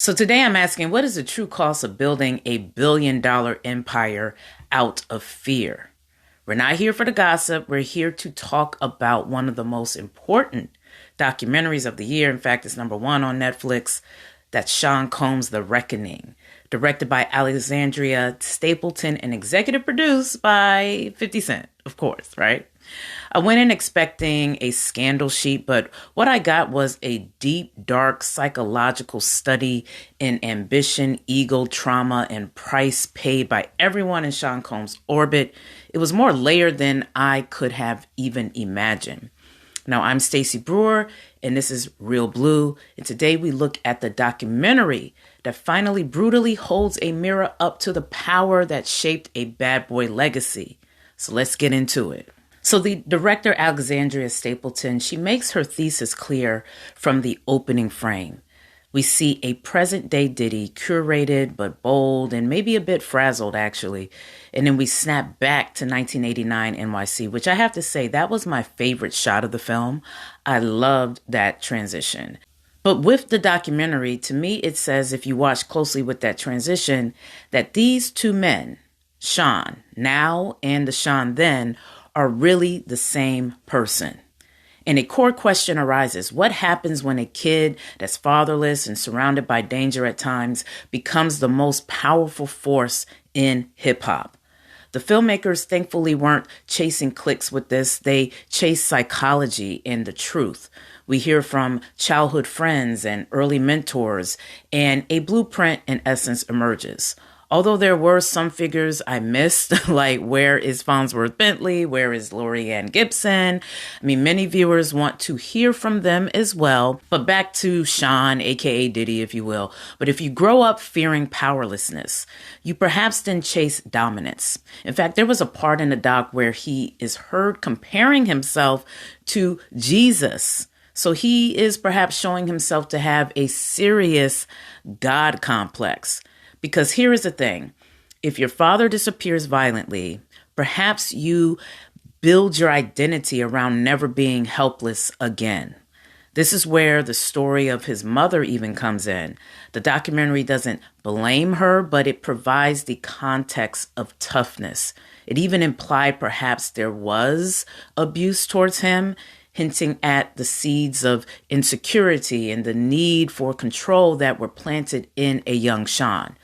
So today I'm asking, what is the true cost of building a billion-dollar empire out of fear? We're not here for the gossip. We're here to talk about one of the most important documentaries of the year. In fact, it's number one on Netflix. That's Sean Combs' The Reckoning, directed by Alexandria Stapleton and executive produced by 50 Cent, of course, right? I went in expecting a scandal sheet, but what I got was a deep, dark psychological study in ambition, ego, trauma, and price paid by everyone in Sean Combs' orbit. It was more layered than I could have even imagined. Now, I'm Stacey Brewer, and this is Real Blue, and today we look at the documentary that finally brutally holds a mirror up to the power that shaped a bad boy legacy. So let's get into it. So the director, Alexandria Stapleton, she makes her thesis clear from the opening frame. We see a present-day Diddy, curated but bold and maybe a bit frazzled, actually. And then we snap back to 1989 NYC, which I have to say, that was my favorite shot of the film. I loved that transition. But with the documentary, to me, it says, if you watch closely with that transition, that these two men, Sean now and the Sean then, are really the same person. And a core question arises: what happens when a kid that's fatherless and surrounded by danger at times becomes the most powerful force in hip hop? The filmmakers thankfully weren't chasing clicks with this. They chased psychology and the truth. We hear from childhood friends and early mentors, and a blueprint in essence emerges. Although there were some figures I missed, like where is Farnsworth Bentley? Where is Lorianne Gibson? I mean, many viewers want to hear from them as well. But back to Sean, aka Diddy, if you will. But if you grow up fearing powerlessness, you perhaps then chase dominance. In fact, there was a part in the doc where he is heard comparing himself to Jesus. So he is perhaps showing himself to have a serious God complex. Because here is the thing: if your father disappears violently, perhaps you build your identity around never being helpless again. This is where the story of his mother even comes in. The documentary doesn't blame her, but it provides the context of toughness. It even implied perhaps there was abuse towards him, hinting at the seeds of insecurity and the need for control that were planted in a young Sean.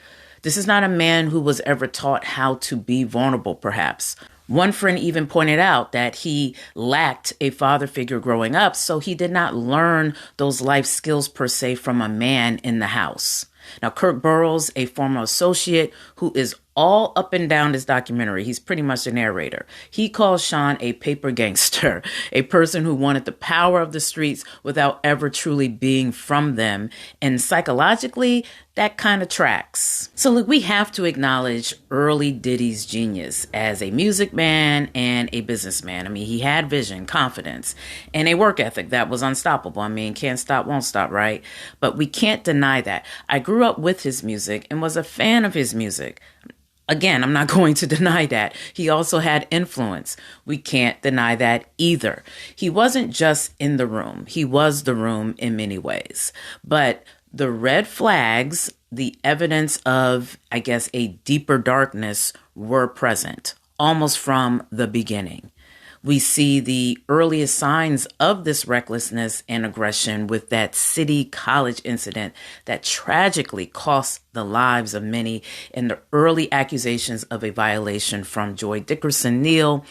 This is not a man who was ever taught how to be vulnerable, perhaps. One friend even pointed out that he lacked a father figure growing up, so he did not learn those life skills per se from a man in the house. Now, Kirk Burrows, a former associate who is all up and down this documentary, he's pretty much the narrator. He calls Sean a paper gangster, a person who wanted the power of the streets without ever truly being from them. And psychologically, that kind of tracks. So look, we have to acknowledge early Diddy's genius as a music man and a businessman. I mean, he had vision, confidence, and a work ethic that was unstoppable. I mean, can't stop, won't stop, right? But we can't deny that. I grew up with his music and was a fan of his music. Again, I'm not going to deny that. He also had influence. We can't deny that either. He wasn't just in the room. He was the room in many ways. But the red flags, the evidence of, I guess, a deeper darkness were present almost from the beginning. We see the earliest signs of this recklessness and aggression with that City College incident that tragically cost the lives of many, and the early accusations of a violation from Joy Dickerson-Neal.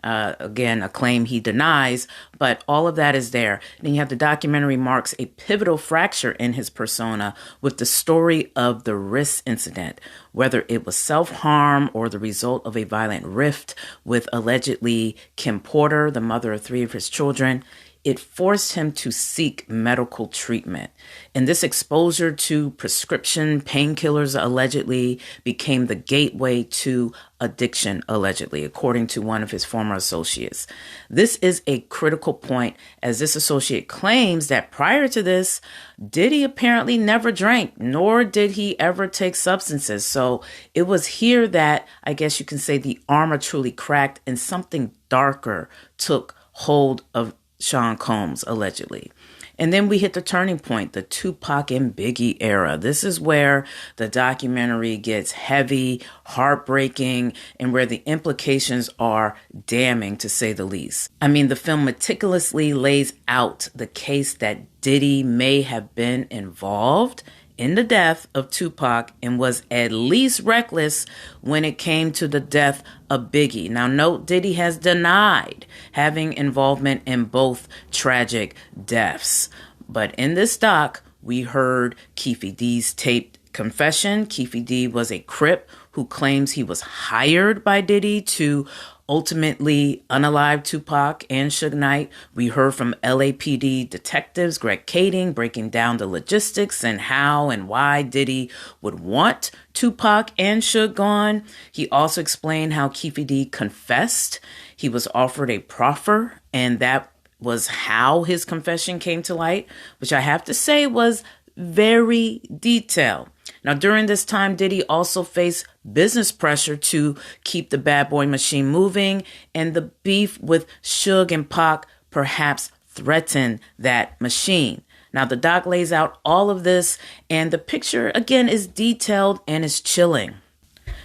Again, a claim he denies, but all of that is there. Then you have the documentary marks a pivotal fracture in his persona with the story of the wrist incident, whether it was self-harm or the result of a violent rift with allegedly Kim Porter, the mother of 3 of his children. It forced him to seek medical treatment. And this exposure to prescription painkillers allegedly became the gateway to addiction, allegedly, according to one of his former associates. This is a critical point, as this associate claims that prior to this, Diddy apparently never drank, nor did he ever take substances. So it was here that, I guess you can say, the armor truly cracked and something darker took hold of Sean Combs, allegedly. And then we hit the turning point, the Tupac and Biggie era. This is where the documentary gets heavy, heartbreaking, and where the implications are damning, to say the least. I mean, the film meticulously lays out the case that Diddy may have been involved in the death of Tupac and was at least reckless when it came to the death of Biggie. Now, note, Diddy has denied having involvement in both tragic deaths. But in this doc, we heard Keffe D's taped confession. Keffe D was a Crip who claims he was hired by Diddy to ultimately unalive Tupac and Suge Knight. We heard from LAPD detectives Greg Kading breaking down the logistics and how and why Diddy would want Tupac and Suge gone. He also explained how Keffe D confessed. He was offered a proffer, and that was how his confession came to light, which I have to say was very detailed. Now, during this time, Diddy also faced business pressure to keep the bad boy machine moving, and the beef with Suge and Pac perhaps threatened that machine. Now, the doc lays out all of this, and the picture, again, is detailed and is chilling.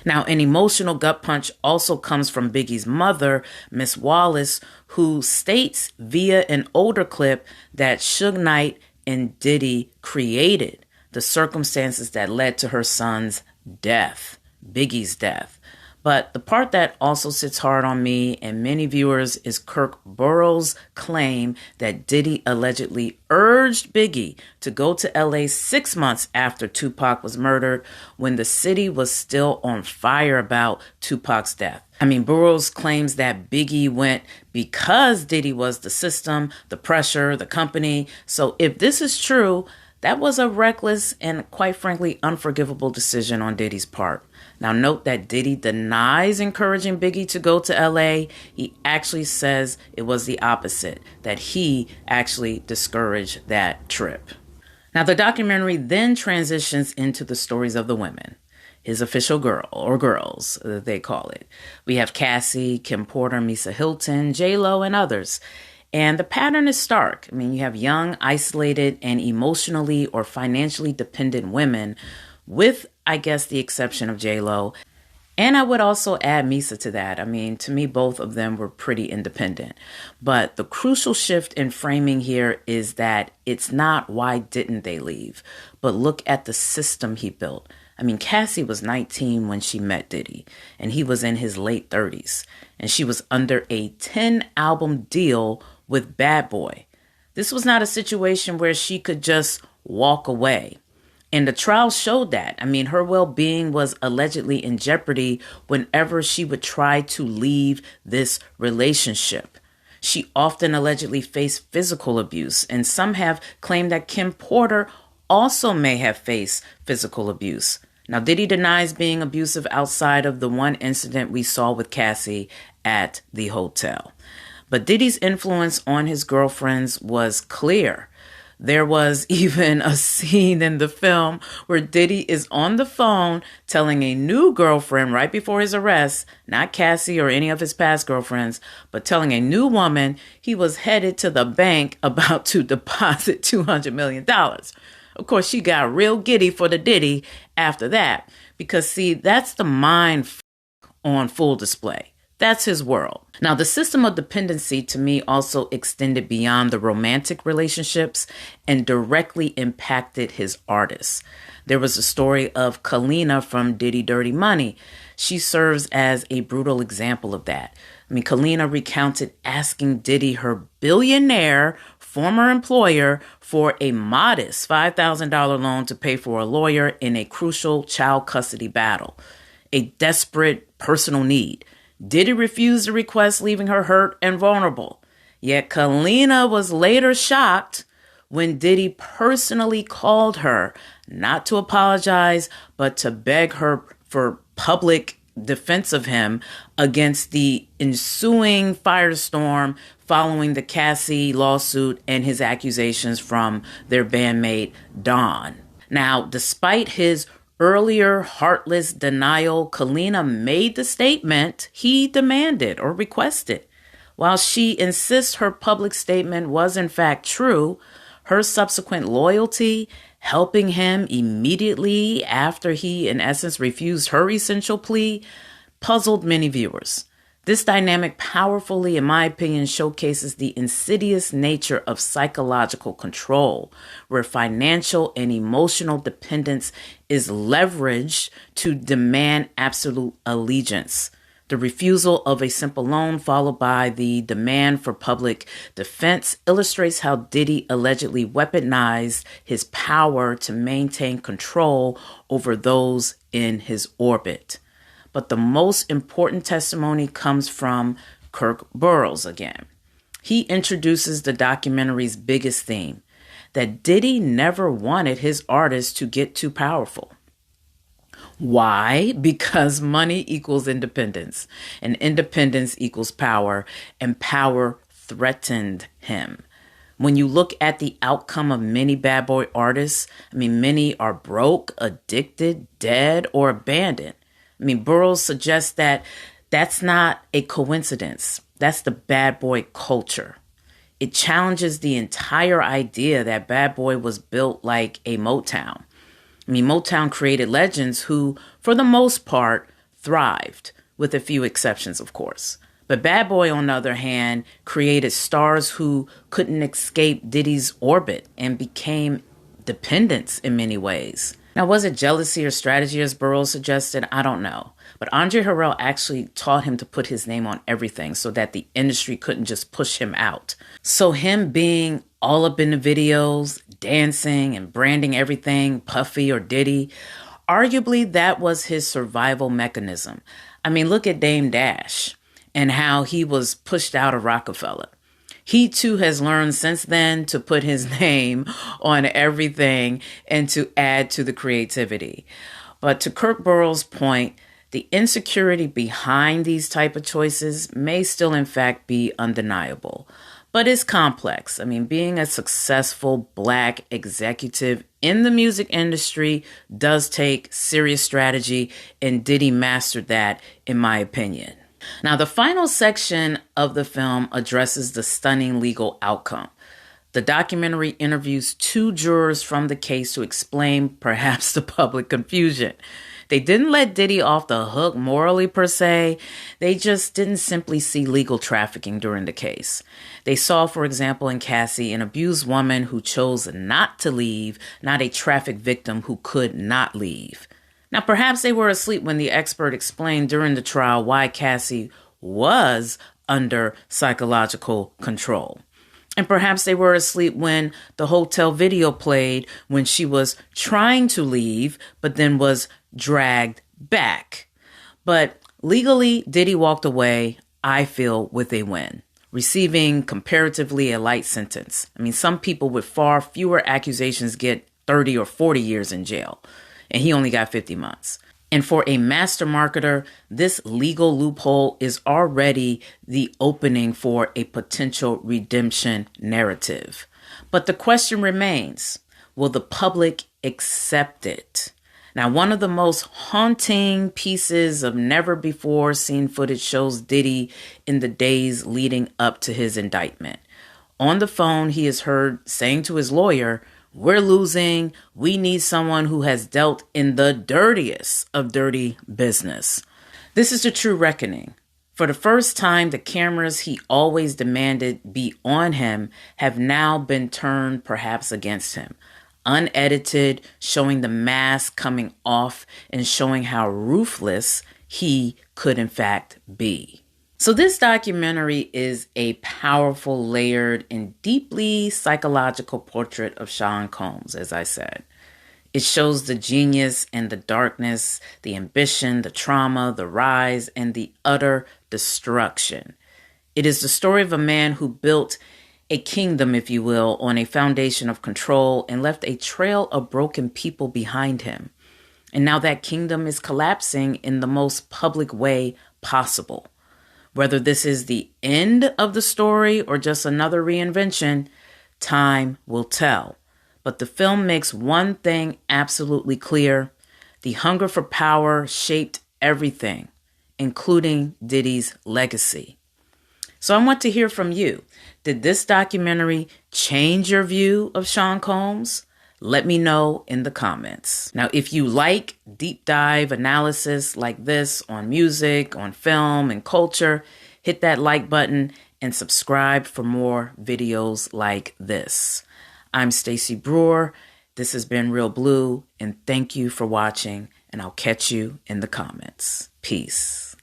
Now, an emotional gut punch also comes from Biggie's mother, Miss Wallace, who states via an older clip that Suge Knight and Diddy created the circumstances that led to her son's death, Biggie's death. But the part that also sits hard on me and many viewers is Kirk Burrows' claim that Diddy allegedly urged Biggie to go to LA 6 months after Tupac was murdered, when the city was still on fire about Tupac's death. I mean, Burrows claims that Biggie went because Diddy was the system, the pressure, the company. So if this is true, that was a reckless and, quite frankly, unforgivable decision on Diddy's part. Now, note that Diddy denies encouraging Biggie to go to LA. He actually says it was the opposite, that he actually discouraged that trip. Now, the documentary then transitions into the stories of the women, his official girl, or girls, they call it. We have Cassie, Kim Porter, Misa Hilton, J-Lo, and others. And the pattern is stark. I mean, you have young, isolated, and emotionally or financially dependent women, with, I guess, the exception of J-Lo. And I would also add Misa to that. I mean, to me, both of them were pretty independent. But the crucial shift in framing here is that it's not why didn't they leave, but look at the system he built. I mean, Cassie was 19 when she met Diddy, and he was in his late 30s, and she was under a 10-album deal with Bad Boy. This was not a situation where she could just walk away. And the trial showed that. I mean, her well-being was allegedly in jeopardy whenever she would try to leave this relationship. She often allegedly faced physical abuse, and some have claimed that Kim Porter also may have faced physical abuse. Now, Diddy denies being abusive outside of the one incident we saw with Cassie at the hotel. But Diddy's influence on his girlfriends was clear. There was even a scene in the film where Diddy is on the phone telling a new girlfriend right before his arrest, not Cassie or any of his past girlfriends, but telling a new woman he was headed to the bank about to deposit $200 million. Of course, she got real giddy for the Diddy after that, because see, that's the mind on full display. That's his world. Now, the system of dependency to me also extended beyond the romantic relationships and directly impacted his artists. There was a story of Kalenna from Diddy Dirty Money. She serves as a brutal example of that. I mean, Kalenna recounted asking Diddy, her billionaire former employer, for a modest $5,000 loan to pay for a lawyer in a crucial child custody battle, a desperate personal need. Diddy refused the request, leaving her hurt and vulnerable. Yet Kalenna was later shocked when Diddy personally called her, not to apologize, but to beg her for public defense of him against the ensuing firestorm following the Cassie lawsuit and his accusations from their bandmate Don. Now, despite his earlier heartless denial, Kalenna made the statement he demanded or requested. While she insists her public statement was in fact true, Her subsequent loyalty, helping him immediately after he, in essence, refused her essential plea, puzzled many viewers. This dynamic powerfully, in my opinion, showcases the insidious nature of psychological control, where financial and emotional dependence is leveraged to demand absolute allegiance. The refusal of a simple loan, followed by the demand for public defense, illustrates how Diddy allegedly weaponized his power to maintain control over those in his orbit. But the most important testimony comes from Kirk Burrows again. He introduces the documentary's biggest theme, that Diddy never wanted his artists to get too powerful. Why? Because money equals independence, and independence equals power, and power threatened him. When you look at the outcome of many bad boy artists, many are broke, addicted, dead, or abandoned. Burrows suggests that that's not a coincidence. That's the bad boy culture. It challenges the entire idea that bad boy was built like a Motown. Motown created legends who, for the most part, thrived, with a few exceptions, of course. But Bad Boy, on the other hand, created stars who couldn't escape Diddy's orbit and became dependents in many ways. Now, was it jealousy or strategy, as Burrows suggested? I don't know. But Andre Harrell actually taught him to put his name on everything so that the industry couldn't just push him out. So him being all up in the videos, dancing and branding everything Puffy or Diddy, arguably that was his survival mechanism. Look at Dame Dash and how he was pushed out of Rockefeller. He too has learned since then to put his name on everything and to add to the creativity. But to Kirk Burrows' point, the insecurity behind these type of choices may still in fact be undeniable. But it's complex. Being a successful Black executive in the music industry does take serious strategy, and Diddy mastered that, in my opinion. Now, the final section of the film addresses the stunning legal outcome. The documentary interviews two jurors from the case to explain perhaps the public confusion. They didn't let Diddy off the hook morally per se. They just didn't simply see legal trafficking during the case. They saw, for example, in Cassie, an abused woman who chose not to leave, not a traffic victim who could not leave. Now, perhaps they were asleep when the expert explained during the trial why Cassie was under psychological control. And perhaps they were asleep when the hotel video played when she was trying to leave, but then was dragged back. But legally, Diddy walked away, I feel, with a win, receiving comparatively a light sentence. Some people with far fewer accusations get 30 or 40 years in jail, and he only got 50 months. And for a master marketer, this legal loophole is already the opening for a potential redemption narrative. But the question remains, will the public accept it? Now, one of the most haunting pieces of never before seen footage shows Diddy in the days leading up to his indictment. On the phone, he is heard saying to his lawyer, "We're losing. We need someone who has dealt in the dirtiest of dirty business." This is the true reckoning. For the first time, the cameras he always demanded be on him have now been turned perhaps against him. Unedited, showing the mask coming off and showing how ruthless he could in fact be. So this documentary is a powerful, layered, and deeply psychological portrait of Sean Combs, as I said. It shows the genius and the darkness, the ambition, the trauma, the rise, and the utter destruction. It is the story of a man who built a kingdom, if you will, on a foundation of control and left a trail of broken people behind him. And now that kingdom is collapsing in the most public way possible. Whether this is the end of the story or just another reinvention, time will tell. But the film makes one thing absolutely clear. The hunger for power shaped everything, including Diddy's legacy. So I want to hear from you. Did this documentary change your view of Sean Combs? Let me know in the comments. Now, if you like deep dive analysis like this on music, on film, and culture, hit that like button and subscribe for more videos like this. I'm Stacey Brewer. This has been Real Blue, and thank you for watching, and I'll catch you in the comments. Peace.